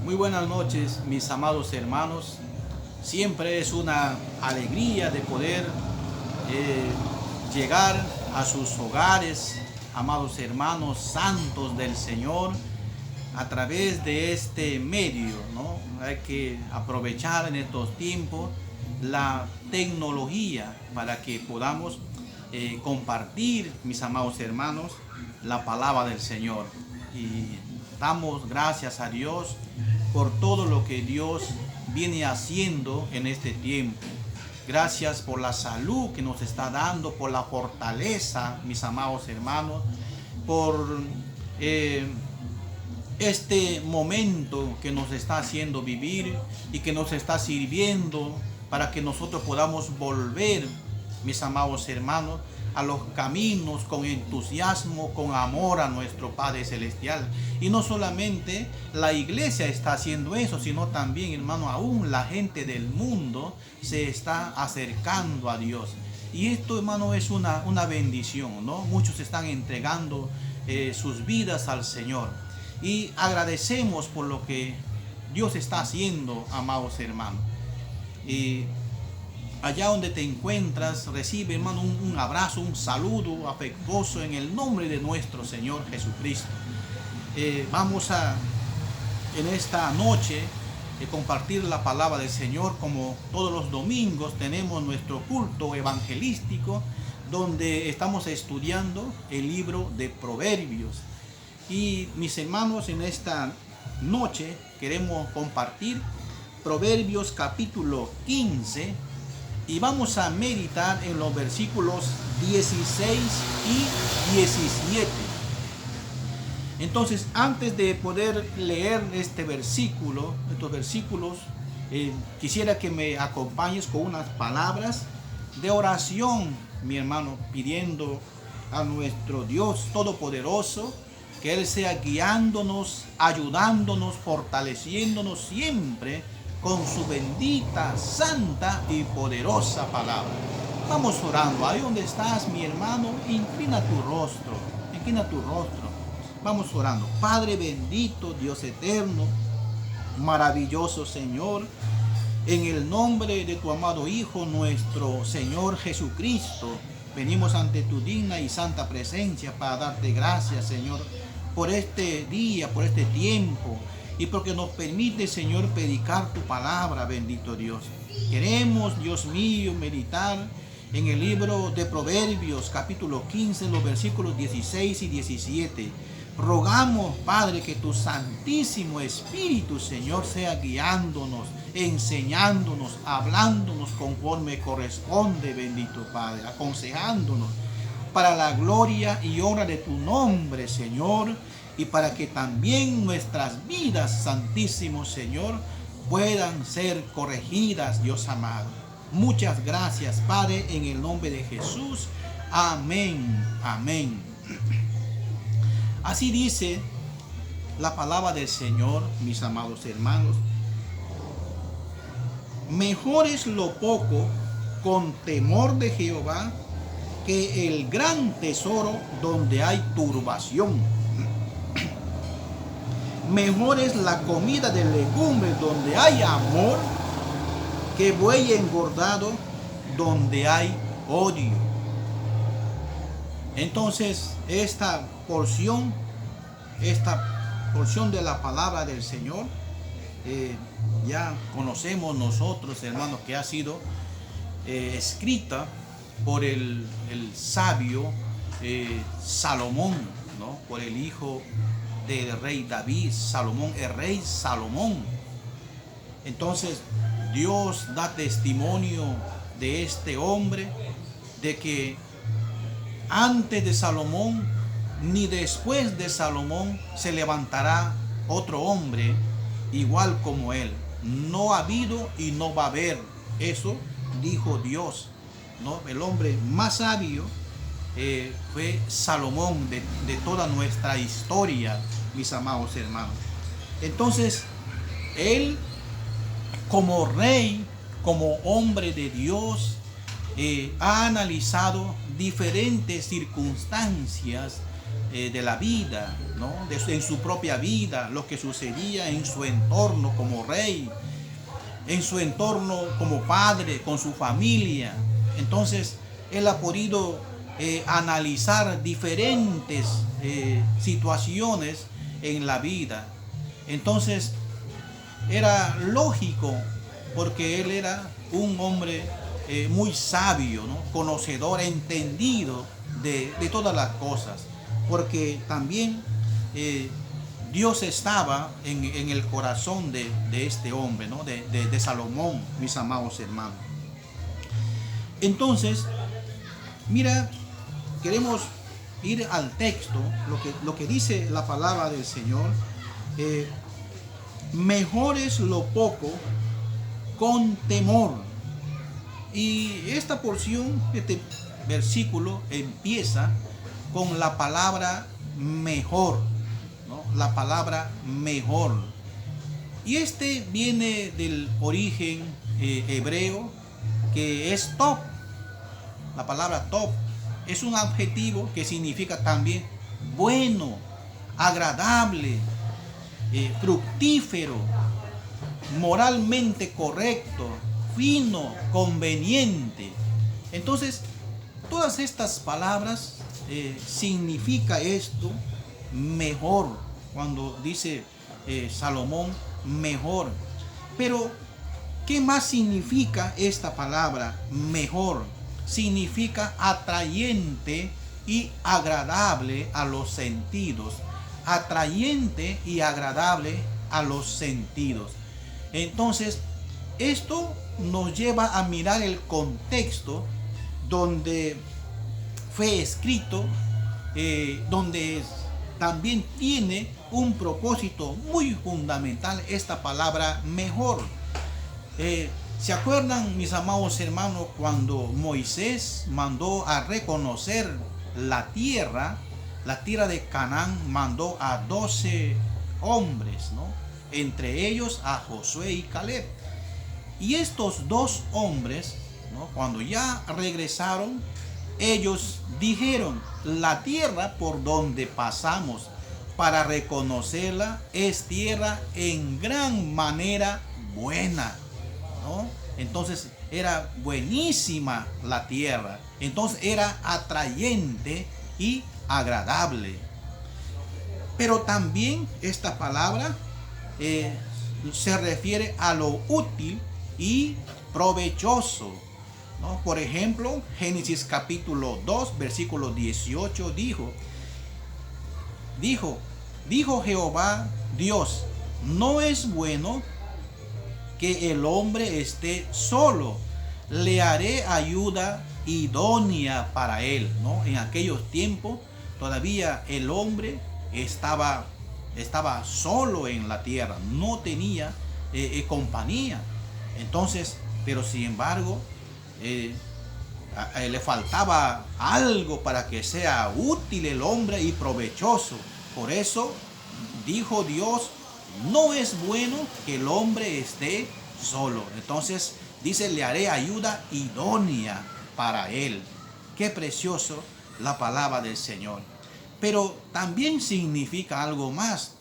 Muy buenas noches, mis amados hermanos. Siempre es una alegría de poder llegar a sus hogares, amados hermanos santos del Señor, a través de este medio, ¿no? Hay que aprovechar en estos tiempos la tecnología para que podamos compartir, mis amados hermanos, la palabra del Señor. Y damos gracias a Dios por todo lo que Dios viene haciendo en este tiempo. Gracias por la salud que nos está dando, por la fortaleza, mis amados hermanos, por este momento que nos está haciendo vivir y que nos está sirviendo para que nosotros podamos volver, mis amados hermanos, a los caminos con entusiasmo, con amor a nuestro Padre Celestial. Y no solamente la iglesia está haciendo eso, sino también, hermano, aún la gente del mundo se está acercando a Dios. Y esto, hermano, es una bendición, ¿no? Muchos están entregando sus vidas al Señor. Y agradecemos por lo que Dios está haciendo, amados hermanos. Y allá donde te encuentras, recibe, hermano, un abrazo, un saludo afectuoso en el nombre de nuestro Señor Jesucristo. Vamos a, en esta noche, compartir la palabra del Señor. Como todos los domingos tenemos nuestro culto evangelístico, donde estamos estudiando el libro de Proverbios. Y mis hermanos, en esta noche queremos compartir Proverbios capítulo 15, y vamos a meditar en los versículos 16 y 17. Entonces, antes de poder leer estos versículos, quisiera que me acompañes con unas palabras de oración, mi hermano, pidiendo a nuestro Dios Todopoderoso que Él sea guiándonos, ayudándonos, fortaleciéndonos siempre con su bendita, santa y poderosa palabra. Vamos orando. Ahí donde estás, mi hermano, inclina tu rostro. Vamos orando. Padre bendito, Dios eterno, maravilloso Señor, en el nombre de tu amado Hijo, nuestro Señor Jesucristo, venimos ante tu digna y santa presencia para darte gracias, Señor, por este día, por este tiempo, y porque nos permite, Señor, predicar tu palabra, bendito Dios. Queremos, Dios mío, meditar en el libro de Proverbios, capítulo 15, los versículos 16 y 17. Rogamos, Padre, que tu Santísimo Espíritu, Señor, sea guiándonos, enseñándonos, hablándonos conforme corresponde, bendito Padre, aconsejándonos para la gloria y honra de tu nombre, Señor, y para que también nuestras vidas, Santísimo Señor, puedan ser corregidas, Dios amado. Muchas gracias, Padre, en el nombre de Jesús. Amén, amén. Así dice la palabra del Señor, mis amados hermanos. Mejor es lo poco con temor de Jehová que el gran tesoro donde hay turbación. Mejor es la comida de legumbres donde hay amor que buey engordado donde hay odio. Entonces, esta porción de la palabra del Señor, ya conocemos nosotros, hermanos, que ha sido escrita por el sabio Salomón, ¿no? Por el hijo del rey David, Salomón, el rey Salomón. Entonces, Dios da testimonio de este hombre, de que antes de Salomón ni después de Salomón se levantará otro hombre igual como él. No ha habido y no va a haber. Eso dijo Dios, ¿no? El hombre más sabio fue Salomón de toda nuestra historia, mis amados hermanos. Entonces, él, como rey, como hombre de Dios, ha analizado diferentes circunstancias de la vida, ¿no? En su propia vida, lo que sucedía en su entorno como rey, en su entorno como padre, con su familia. Entonces, él ha podido analizar diferentes situaciones en la vida. Entonces, era lógico, porque él era un hombre muy sabio, ¿no? Conocedor, entendido de todas las cosas, porque también Dios estaba en el corazón de este hombre, ¿no? de Salomón, mis amados hermanos. Entonces, mira, queremos ir al texto, lo que dice la palabra del Señor. Mejor es lo poco con temor. Y esta porción, este versículo empieza con la palabra mejor, ¿no? La palabra mejor. Y este viene del origen hebreo, que es top. La palabra top es un adjetivo que significa también bueno, agradable, fructífero, moralmente correcto, fino, conveniente. Entonces, todas estas palabras significa esto, mejor. Cuando dice Salomón, mejor. Pero, ¿qué más significa esta palabra, mejor? Significa atrayente y agradable a los sentidos. Atrayente y agradable a los sentidos. Entonces, esto nos lleva a mirar el contexto donde fue escrito, donde también tiene un propósito muy fundamental esta palabra mejor. ¿Se acuerdan, mis amados hermanos, cuando Moisés mandó a reconocer la tierra de Canaán? Mandó a 12 hombres, ¿no? Entre ellos a Josué y Caleb. Y estos dos hombres, ¿no? Cuando ya regresaron, ellos dijeron: la tierra por donde pasamos para reconocerla es tierra en gran manera buena, ¿no? Entonces era buenísima la tierra. Entonces era atrayente y agradable. Pero también esta palabra se refiere a lo útil y provechoso, ¿no? Por ejemplo, Génesis capítulo 2, versículo 18 dijo Jehová Dios: no es bueno que el hombre esté solo, le haré ayuda idónea para él, ¿no? En aquellos tiempos todavía el hombre estaba solo en la tierra, no tenía compañía. Entonces, pero sin embargo, le faltaba algo para que sea útil el hombre y provechoso. Por eso dijo Dios: no es bueno que el hombre esté solo. Entonces dice: le haré ayuda idónea para él. Qué precioso la palabra del Señor. Pero también significa algo más,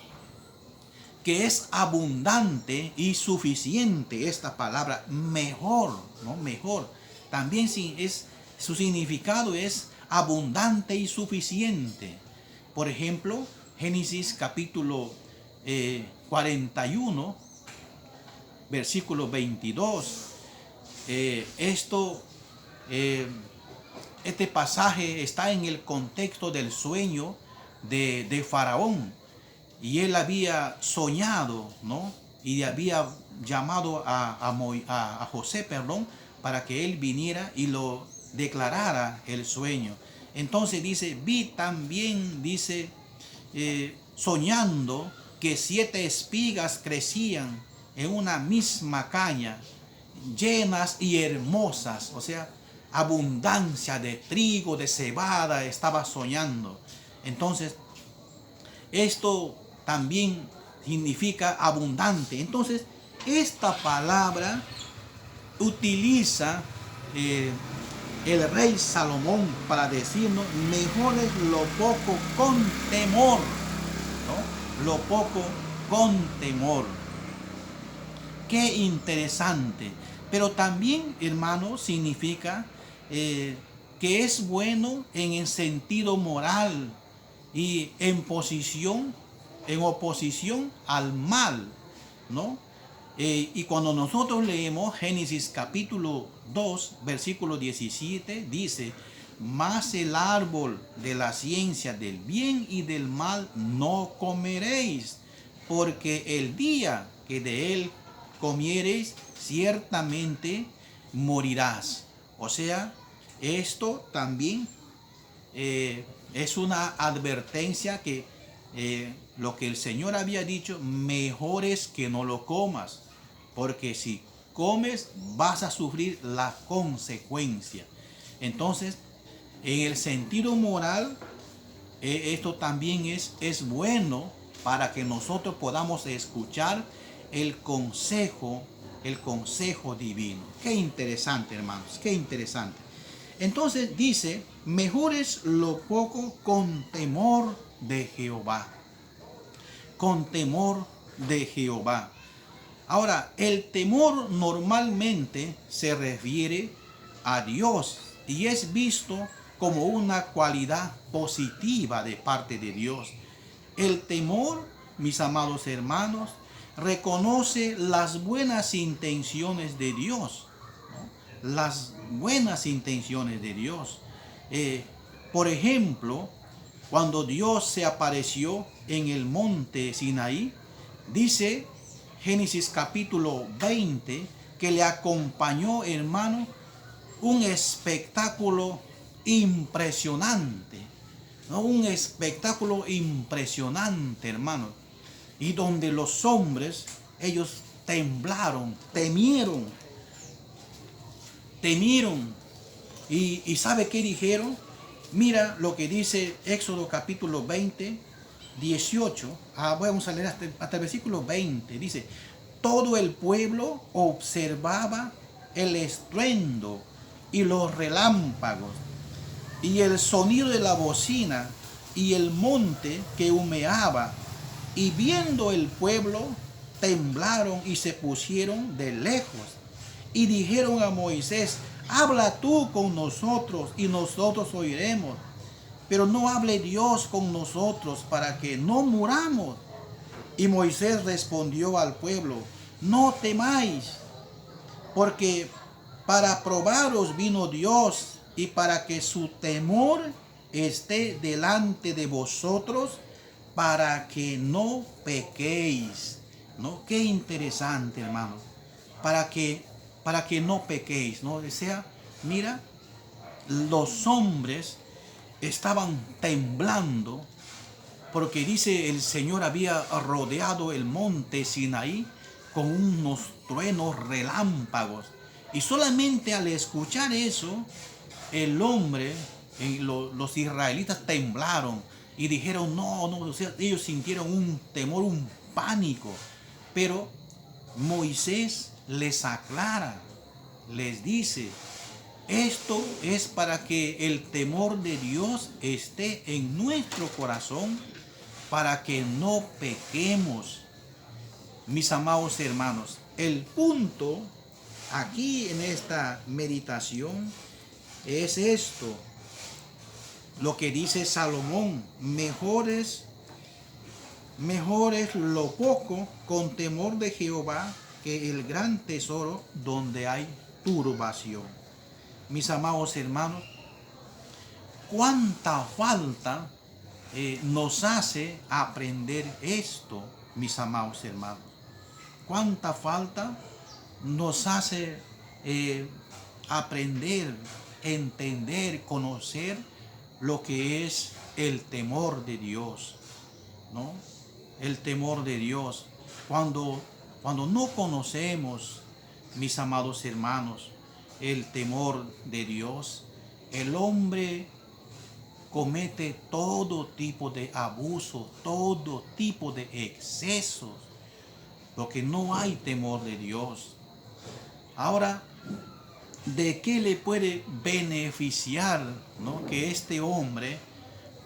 que es abundante y suficiente. Esta palabra mejor, ¿no? Mejor. También su significado es abundante y suficiente. Por ejemplo, Génesis capítulo 41, versículo 22. Este pasaje está en el contexto del sueño de Faraón. Y él había soñado, ¿no? Y había llamado a José, para que él viniera y lo declarara el sueño. Entonces dice: vi también, dice, soñando que 7 espigas crecían en una misma caña, llenas y hermosas. O sea, abundancia de trigo, de cebada, estaba soñando. Entonces, esto también significa abundante. Entonces, esta palabra utiliza el rey Salomón para decirnos, mejor es lo poco con temor, ¿no? Lo poco con temor. Qué interesante. Pero también, hermano, significa que es bueno en el sentido moral y en oposición al mal, ¿no? Y cuando nosotros leemos Génesis capítulo 2, versículo 17, dice, mas el árbol de la ciencia del bien y del mal no comeréis, porque el día que de él comiereis, ciertamente morirás. O sea, esto también es una advertencia que lo que el Señor había dicho, mejor es que no lo comas, porque si comes vas a sufrir la consecuencia. Entonces, en el sentido moral, esto también es bueno para que nosotros podamos escuchar el consejo divino. Qué interesante, hermanos, qué interesante. Entonces dice, mejor es lo poco con temor de Jehová. Con temor de Jehová. Ahora, el temor normalmente se refiere a Dios y es visto como una cualidad positiva de parte de Dios. El temor, mis amados hermanos, reconoce las buenas intenciones de Dios, ¿no? Las buenas intenciones de Dios. Por ejemplo, cuando Dios se apareció en el monte Sinaí, dice Génesis capítulo 20 que le acompañó, hermano, un espectáculo impresionante, ¿no? Un espectáculo impresionante, hermano. Y donde los hombres, ellos temblaron, temieron. ¿Y sabe qué dijeron? Mira lo que dice Éxodo capítulo 20, 18. Vamos a leer hasta el versículo 20. Dice, todo el pueblo observaba el estruendo y los relámpagos y el sonido de la bocina y el monte que humeaba, y viendo el pueblo temblaron y se pusieron de lejos y dijeron a Moisés, habla tú con nosotros y nosotros oiremos, pero no hable Dios con nosotros para que no muramos. Y Moisés respondió al pueblo, no temáis, porque para probaros vino Dios y para que su temor esté delante de vosotros, para que no pequéis. ¿No? Qué interesante, hermano. Para que no pequéis, ¿no? O sea, mira, los hombres estaban temblando porque dice el Señor había rodeado el monte Sinaí con unos truenos relámpagos. Y solamente al escuchar eso, el hombre, los israelitas temblaron y dijeron, no, o sea, ellos sintieron un temor, un pánico. Pero Moisés les aclara, les dice, esto es para que el temor de Dios esté en nuestro corazón, para que no pequemos. Mis amados hermanos, el punto aquí en esta meditación es esto, lo que dice Salomón, mejor es lo poco con temor de Jehová que el gran tesoro donde hay turbación. Mis amados hermanos, cuánta falta nos hace aprender esto, mis amados hermanos. Cuánta falta nos hace aprender, entender, conocer lo que es el temor de Dios, ¿no? El temor de Dios. Cuando no conocemos, mis amados hermanos, el temor de Dios, el hombre comete todo tipo de abusos, todo tipo de excesos, porque no hay temor de Dios. Ahora, ¿de qué le puede beneficiar, ¿no?, que este hombre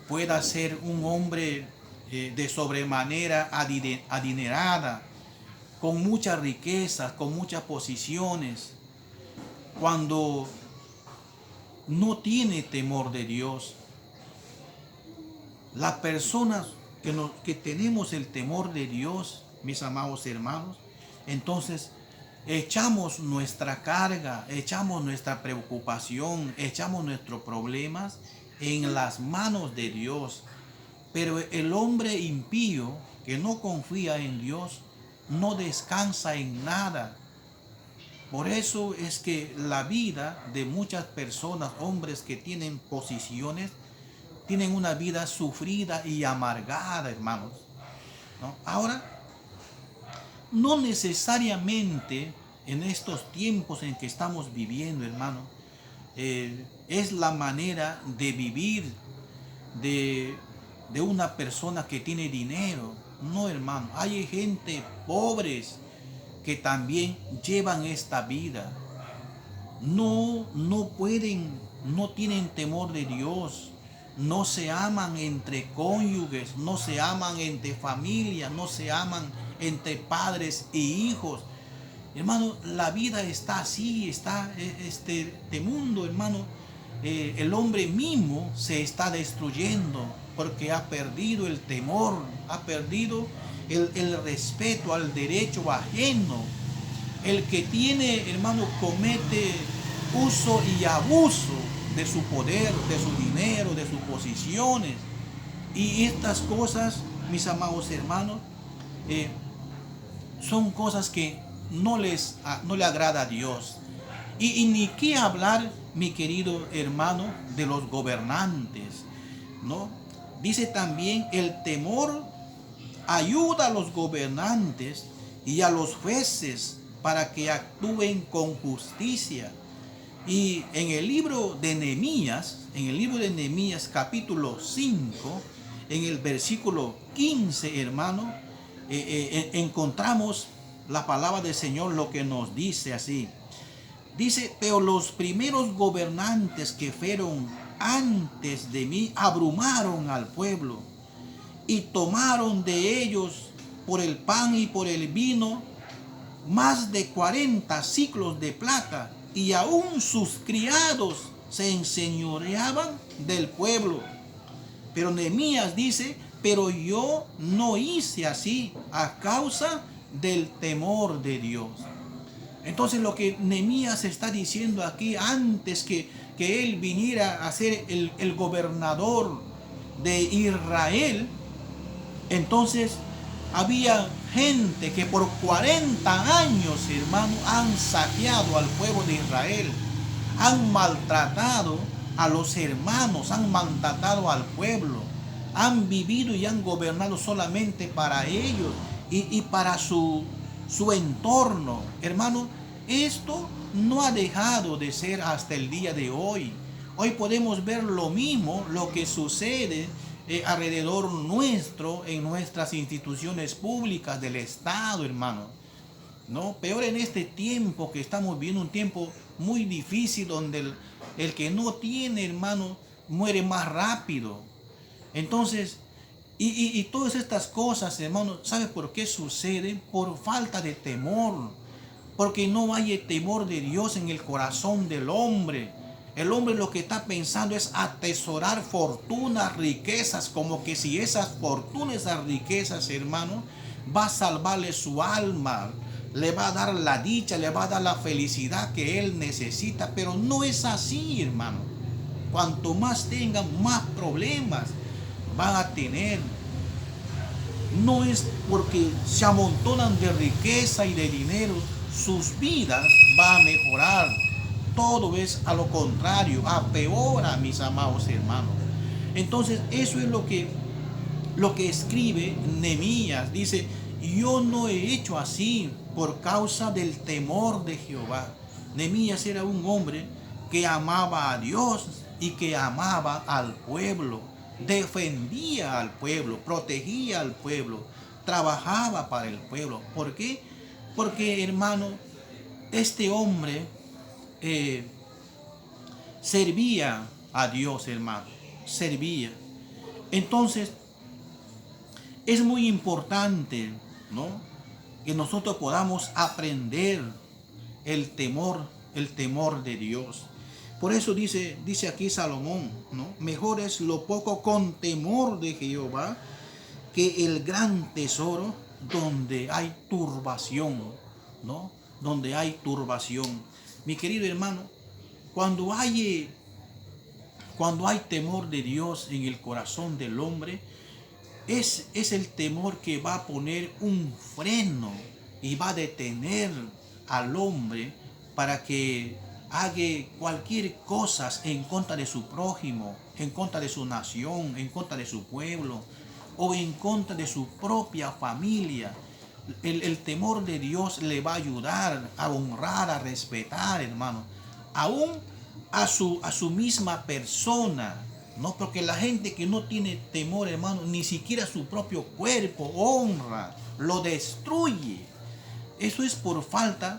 pueda ser un hombre de sobremanera adinerada, con muchas riquezas, con muchas posiciones, cuando no tiene temor de Dios? Las personas que tenemos el temor de Dios, mis amados hermanos, entonces echamos nuestra carga, echamos nuestra preocupación, echamos nuestros problemas en las manos de Dios. Pero el hombre impío que no confía en Dios no descansa en nada. Por eso es que la vida de muchas personas, hombres que tienen posiciones, tienen una vida sufrida y amargada, hermanos, ¿no? Ahora, no necesariamente en estos tiempos en que estamos viviendo, hermano, es la manera de vivir de, de una persona que tiene dinero. No, hermano, hay gente pobres que también llevan esta vida. No pueden, no tienen temor de Dios. No se aman entre cónyuges, no se aman entre familias, no se aman entre padres e hijos. Hermano, la vida está así, está este mundo, hermano. El hombre mismo se está destruyendo porque ha perdido el temor, ha perdido el respeto al derecho ajeno. El que tiene, hermano, comete uso y abuso de su poder, de su dinero, de sus posiciones. Y estas cosas, mis amados hermanos, son cosas que no le agrada a Dios. Y ni qué hablar, mi querido hermano, de los gobernantes, ¿no? Dice también: el temor ayuda a los gobernantes y a los jueces para que actúen con justicia. Y en el libro de Nehemías, capítulo 5, en el versículo 15, hermano, encontramos la palabra del Señor, lo que nos dice así. Dice: pero los primeros gobernantes que fueron antes de mí abrumaron al pueblo y tomaron de ellos por el pan y por el vino más de 40 siclos de plata, y aún sus criados se enseñoreaban del pueblo. Pero Nehemías dice: pero yo no hice así a causa del temor de Dios. Entonces, lo que Nehemías está diciendo aquí, antes que él viniera a ser el gobernador de Israel, entonces había gente que por 40 años, hermano, han saqueado al pueblo de Israel, han maltratado a los hermanos, han maltratado al pueblo, han vivido y han gobernado solamente para ellos y para su entorno. Hermano, esto no ha dejado de ser hasta el día de hoy. Hoy podemos ver lo mismo, lo que sucede alrededor nuestro, en nuestras instituciones públicas del Estado, hermano, ¿no? Peor en este tiempo que estamos viviendo, un tiempo muy difícil donde el que no tiene, hermano, muere más rápido. Entonces, y todas estas cosas, hermano, ¿sabe por qué suceden? Por falta de temor, porque no hay temor de Dios en el corazón del hombre. El hombre lo que está pensando es atesorar fortunas, riquezas, como que si esas fortunas, esas riquezas, hermano, va a salvarle su alma, le va a dar la dicha, le va a dar la felicidad que él necesita. Pero no es así, hermano. Cuanto más tengan, más problemas van a tener. No es porque se amontonan de riqueza y de dinero, sus vidas van a mejorar. Todo es a lo contrario, a peor, mis amados hermanos. Entonces, eso es lo que escribe Nehemías. Dice: yo no he hecho así por causa del temor de Jehová. Nehemías era un hombre que amaba a Dios y que amaba al pueblo. Defendía al pueblo, protegía al pueblo, trabajaba para el pueblo. ¿Por qué? Porque, hermano, este hombre servía a Dios, hermano, servía. Entonces, es muy importante, ¿no?, que nosotros podamos aprender el temor de Dios. Por eso dice aquí Salomón, ¿no? Mejor es lo poco con temor de Jehová que el gran tesoro donde hay turbación, ¿no? Donde hay turbación. Mi querido hermano, cuando hay temor de Dios en el corazón del hombre, es el temor que va a poner un freno y va a detener al hombre para que haga cualquier cosa en contra de su prójimo, en contra de su nación, en contra de su pueblo o en contra de su propia familia. El temor de Dios le va a ayudar a honrar, a respetar, hermano, aún a su misma persona, ¿no? Porque la gente que no tiene temor, hermano, ni siquiera su propio cuerpo honra, lo destruye. Eso es por falta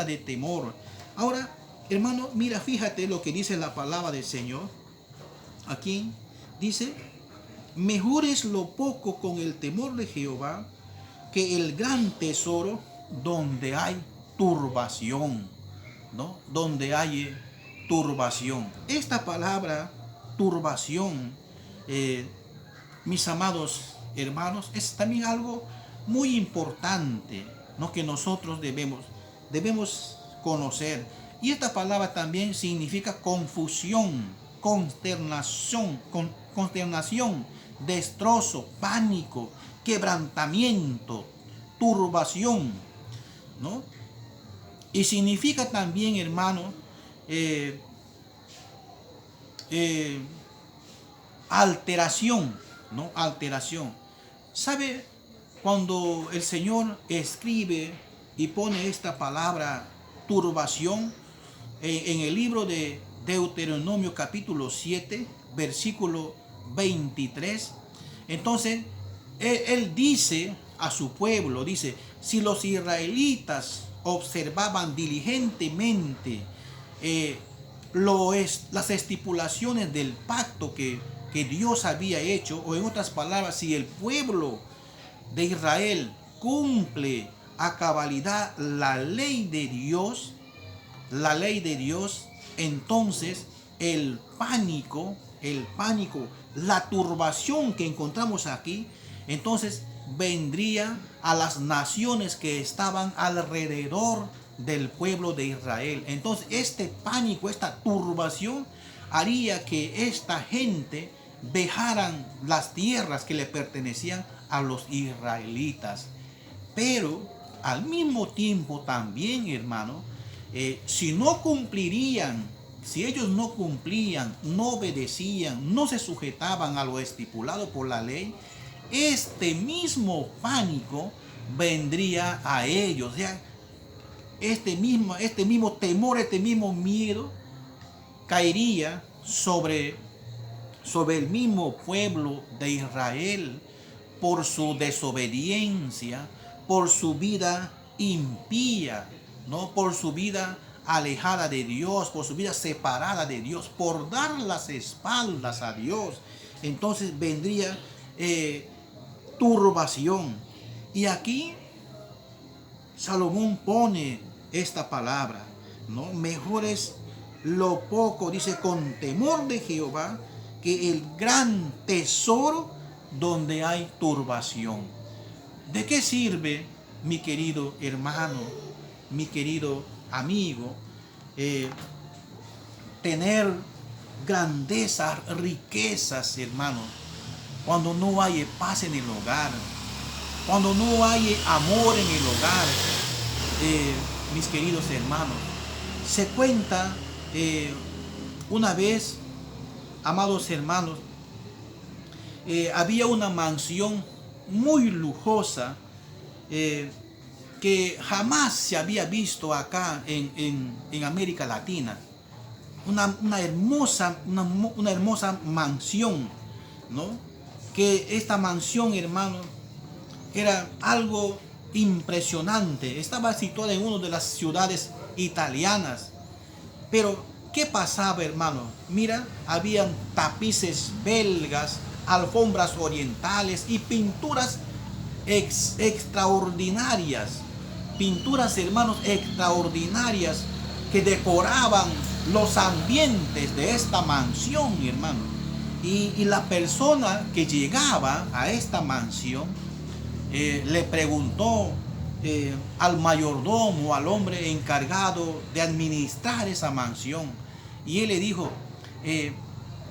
de temor. Ahora, hermano, mira, fíjate lo que dice la palabra del Señor. Aquí dice: mejor es lo poco con el temor de Jehová que el gran tesoro donde hay turbación, ¿no? Donde hay turbación. Esta palabra turbación, mis amados hermanos, es también algo muy importante, ¿no?, que nosotros debemos conocer. Y esta palabra también significa confusión, consternación, destrozo, pánico, quebrantamiento, turbación, ¿no? Y significa también, hermano, alteración, ¿no? Alteración. ¿Sabe? Cuando el Señor escribe y pone esta palabra turbación en el libro de Deuteronomio capítulo 7, versículo 23, entonces él dice a su pueblo, dice: si los israelitas observaban diligentemente las estipulaciones del pacto que Dios había hecho, o en otras palabras, si el pueblo de Israel cumple a cabalidad la ley de Dios, entonces el pánico, la turbación que encontramos aquí, entonces vendría a las naciones que estaban alrededor del pueblo de Israel. Entonces este pánico, esta turbación haría que esta gente dejaran las tierras que le pertenecían a los israelitas. Pero al mismo tiempo también, hermano, si ellos no cumplían, no obedecían, no se sujetaban a lo estipulado por la ley, este mismo pánico vendría a ellos. O sea, este mismo temor, este mismo miedo caería sobre el mismo pueblo de Israel por su desobediencia, por su vida impía, ¿no? Por su vida alejada de Dios, por su vida separada de Dios, por dar las espaldas a Dios. Entonces vendría turbación. Y aquí Salomón pone esta palabra, ¿no? Mejor es lo poco, dice, con temor de Jehová, que el gran tesoro donde hay turbación. ¿De qué sirve, mi querido hermano, mi querido amigo, tener grandezas, riquezas, hermano, cuando no hay paz en el hogar, cuando no hay amor en el hogar? Mis queridos hermanos, se cuenta una vez, amados hermanos, había una mansión muy lujosa que jamás se había visto acá en América Latina. Una hermosa mansión, ¿no? Que esta mansión, hermano, era algo impresionante. Estaba situada en una de las ciudades italianas, pero ¿Qué pasaba, hermano? Mira, habían tapices belgas, alfombras orientales y pinturas extraordinarias. Pinturas, hermanos, extraordinarias que decoraban los ambientes de esta mansión, hermano. Y la persona que llegaba a esta mansión le preguntó al mayordomo, al hombre encargado de administrar esa mansión. Y él le dijo,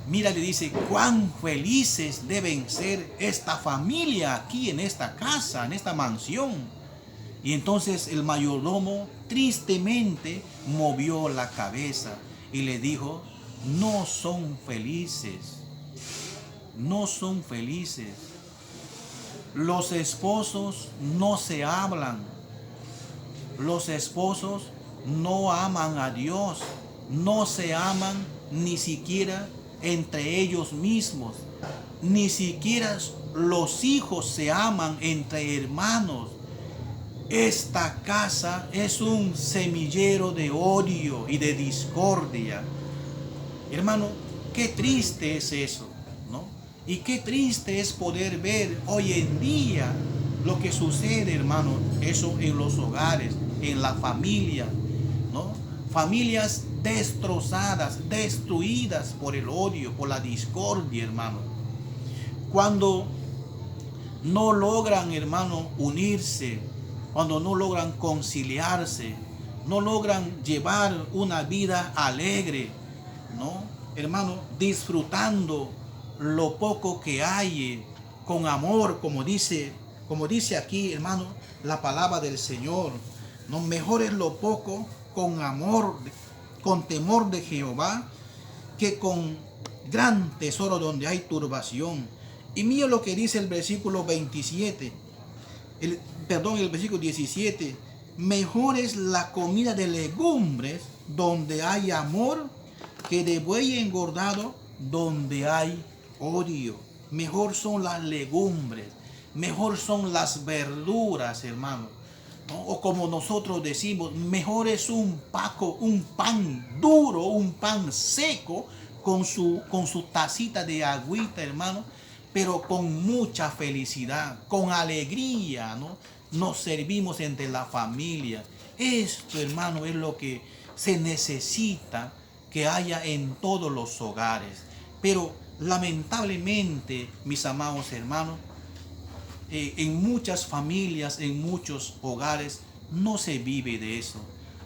mira, le dice, cuán felices deben ser esta familia aquí en esta casa, en esta mansión. Y entonces el mayordomo tristemente movió la cabeza y le dijo, no son felices, no son felices. Los esposos no se hablan. Los esposos no aman a Dios. No se aman ni siquiera entre ellos mismos. Ni siquiera los hijos se aman entre hermanos. Esta casa es un semillero de odio y de discordia. Hermano, qué triste es eso, ¿no? Y qué triste es poder ver hoy en día lo que sucede, hermano, eso en los hogares, en la familia, ¿no? Familias destrozadas, destruidas por el odio, por la discordia, hermano. Cuando no logran, hermano, unirse, cuando no logran conciliarse, no logran llevar una vida alegre, ¿no? Hermano, disfrutando lo poco que hay, con amor, como dice aquí, hermano, la palabra del Señor. No, mejor es lo poco con amor, con temor de Jehová, que con gran tesoro donde hay turbación. Y mira lo que dice el versículo 27, el versículo 17. Mejor es la comida de legumbres donde hay amor, que de buey engordado donde hay odio. Mejor son las legumbres, mejor son las verduras, hermano, ¿no? O como nosotros decimos, mejor es un pan duro, un pan seco, con su tacita de agüita, hermano, pero con mucha felicidad, con alegría, ¿no? Nos servimos entre la familia. Esto, hermano, es lo que se necesita que haya en todos los hogares. Pero lamentablemente, mis amados hermanos, en muchas familias, en muchos hogares, no se vive de eso.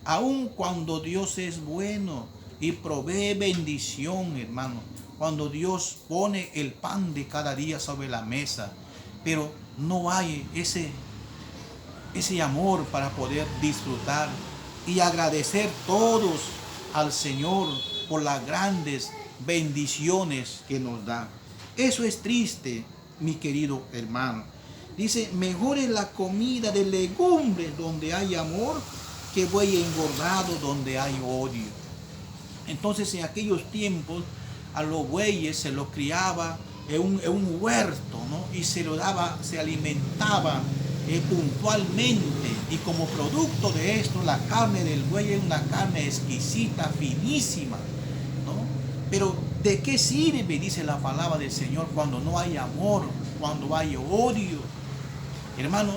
Aun cuando Dios es bueno y provee bendición, hermano, cuando Dios pone el pan de cada día sobre la mesa, pero no hay ese amor para poder disfrutar y agradecer todos al Señor por las grandes bendiciones que nos da. Eso es triste, mi querido hermano. Dice, mejor es la comida de legumbres donde hay amor, que buey engordado donde hay odio. Entonces, en aquellos tiempos, a los bueyes se los criaba en un huerto, ¿no? Y se lo daba, se alimentaba puntualmente, y como producto de esto, la carne del buey es una carne exquisita, finísima, ¿no? Pero ¿de qué sirve, dice la palabra del Señor, cuando no hay amor, cuando hay odio? Hermano,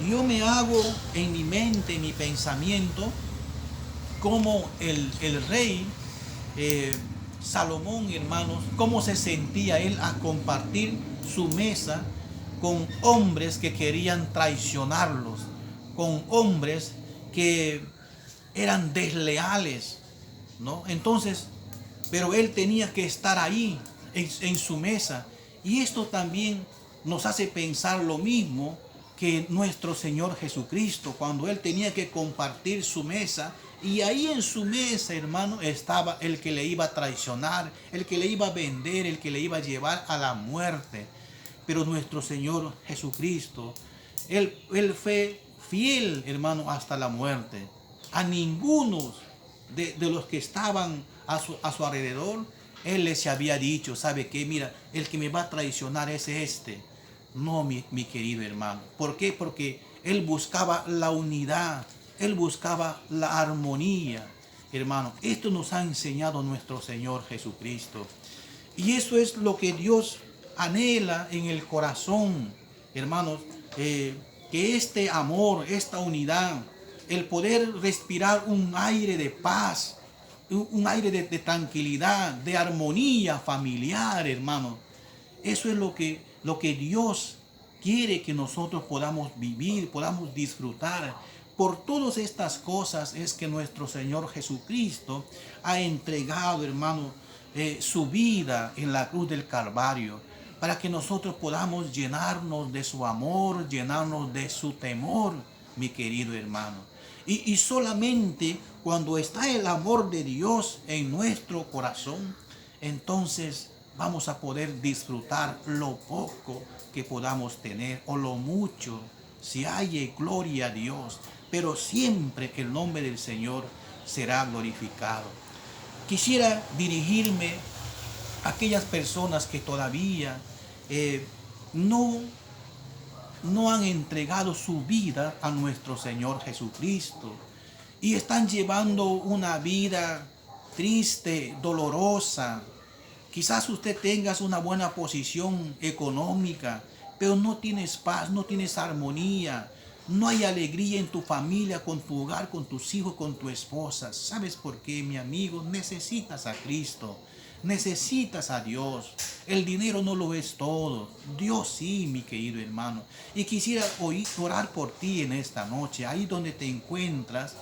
yo me hago en mi mente, en mi pensamiento, como el rey Salomón, hermanos, cómo se sentía él a compartir su mesa con hombres que querían traicionarlos, con hombres que eran desleales, ¿no? Entonces, pero él tenía que estar ahí en su mesa. Y esto también nos hace pensar lo mismo que nuestro Señor Jesucristo, cuando él tenía que compartir su mesa. Y ahí en su mesa, hermano, estaba el que le iba a traicionar, el que le iba a vender, el que le iba a llevar a la muerte. Pero nuestro Señor Jesucristo, Él fue fiel, hermano, hasta la muerte. A ninguno de los que estaban a su alrededor, Él les había dicho, ¿sabe qué? Mira, el que me va a traicionar es este. No, mi querido hermano. ¿Por qué? Porque Él buscaba la unidad, Él buscaba la armonía. hermano. Esto nos ha enseñado nuestro Señor Jesucristo. Y eso es lo que Dios anhela en el corazón, hermanos, que este amor, esta unidad, el poder respirar un aire de paz, un aire de tranquilidad, de armonía familiar, hermanos. Eso es lo que Dios quiere que nosotros podamos vivir, podamos disfrutar. Por todas estas cosas es que nuestro Señor Jesucristo ha entregado, hermano, su vida en la cruz del Calvario, para que nosotros podamos llenarnos de su amor, llenarnos de su temor, mi querido hermano. Y solamente cuando está el amor de Dios en nuestro corazón, entonces vamos a poder disfrutar lo poco que podamos tener o lo mucho. Si hay gloria a Dios, pero siempre el nombre del Señor será glorificado. Quisiera dirigirme a aquellas personas que todavía no han entregado su vida a nuestro Señor Jesucristo y están llevando una vida triste, dolorosa. Quizás usted tengas una buena posición económica, pero no tienes paz, no tienes armonía, no hay alegría en tu familia, con tu hogar, con tus hijos, con tu esposa. ¿Sabes por qué, mi amigo? Necesitas a Cristo, necesitas a Dios. El dinero no lo es todo, Dios sí, mi querido hermano. Y quisiera orar por ti en esta noche, ahí donde te encuentras,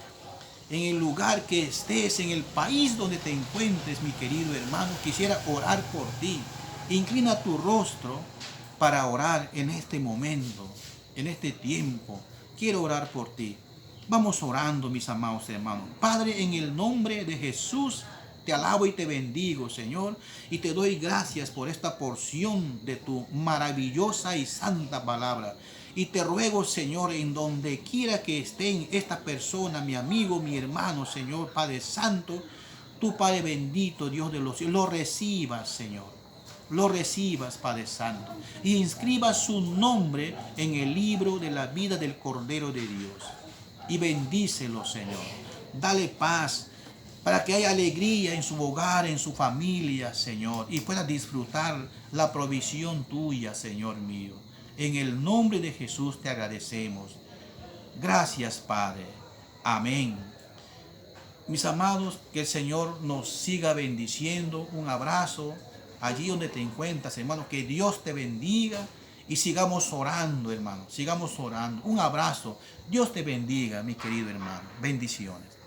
en el lugar que estés, en el país donde te encuentres, mi querido hermano. Quisiera orar por ti. Inclina tu rostro para orar en este momento, en este tiempo. Quiero orar por ti. Vamos orando, mis amados hermanos. Padre, en el nombre de Jesús, te alabo y te bendigo, Señor, y te doy gracias por esta porción de tu maravillosa y santa palabra. Y te ruego, Señor, en donde quiera que estén esta persona, mi amigo, mi hermano, Señor, Padre Santo, tú, Padre bendito, Dios de los cielos, lo recibas, Señor. Lo recibas, Padre Santo, y inscriba su nombre en el libro de la vida del Cordero de Dios. Y bendícelo, Señor. Dale paz, para que haya alegría en su hogar, en su familia, Señor, y pueda disfrutar la provisión tuya, Señor mío. En el nombre de Jesús te agradecemos. Gracias, Padre. Amén. Mis amados, que el Señor nos siga bendiciendo. Un abrazo allí donde te encuentras, hermano. Que Dios te bendiga y sigamos orando, hermano. Sigamos orando. Un abrazo. Dios te bendiga, mi querido hermano. Bendiciones.